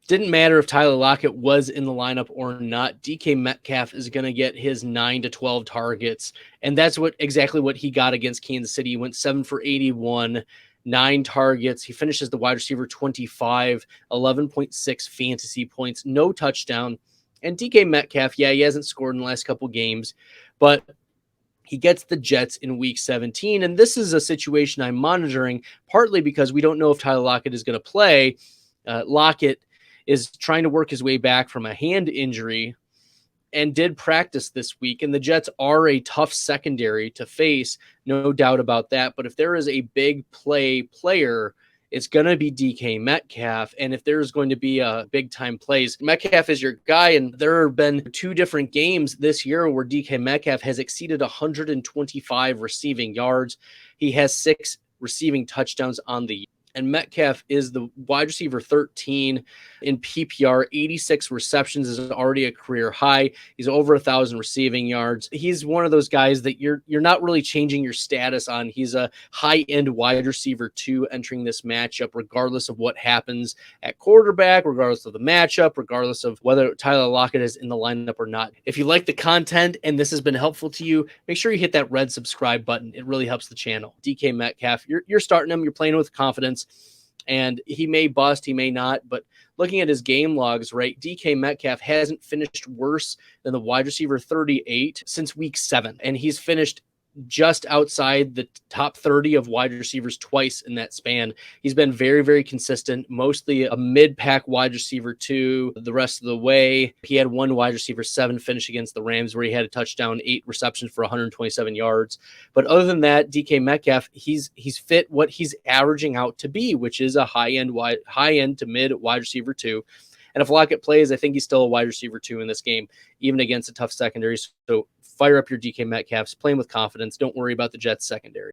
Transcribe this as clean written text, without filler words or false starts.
Didn't matter if Tyler Lockett was in the lineup or not. DK Metcalf is going to get his 9 to 12 targets, and that's exactly what he got against Kansas City. He went 7 for 81, 9 targets. He finishes the wide receiver 25, 11.6 fantasy points, no touchdown. And DK Metcalf, he hasn't scored in the last couple games, but he gets the Jets in week 17. And this is a situation I'm monitoring, partly because we don't know if Tyler Lockett is going to play. Lockett is trying to work his way back from a hand injury and did practice this week. And the Jets are a tough secondary to face, no doubt about that. But if there is a big player, it's going to be DK Metcalf. And if there's going to be a big-time plays, Metcalf is your guy. And there have been 2 different games this year where DK Metcalf has exceeded 125 receiving yards. He has 6 receiving touchdowns on the year. And Metcalf is the wide receiver 13 in PPR. 86 receptions is already a career high. He's over 1,000 receiving yards. He's one of those guys that you're not really changing your status on. He's a high-end wide receiver 2 entering this matchup, regardless of what happens at quarterback, regardless of the matchup, regardless of whether Tyler Lockett is in the lineup or not. If you like the content and this has been helpful to you, make sure you hit that red subscribe button. It really helps the channel. DK Metcalf, you're starting him. You're playing with confidence. And he may bust, he may not, but looking at his game logs, right, DK Metcalf hasn't finished worse than the wide receiver 38 since week 7. And he's finished just outside the top 30 of wide receivers twice in that span. He's been very, very consistent, mostly a mid-pack wide receiver 2 the rest of the way. He had 1 wide receiver 7 finish against the Rams where he had a touchdown, 8 receptions for 127 yards. But other than that, DK Metcalf, he's fit what he's averaging out to be, which is a high-end to mid wide receiver 2. And if Lockett plays, I think he's still a wide receiver 2 in this game, even against a tough secondary. So fire up your DK Metcalfs, playing with confidence. Don't worry about the Jets secondary.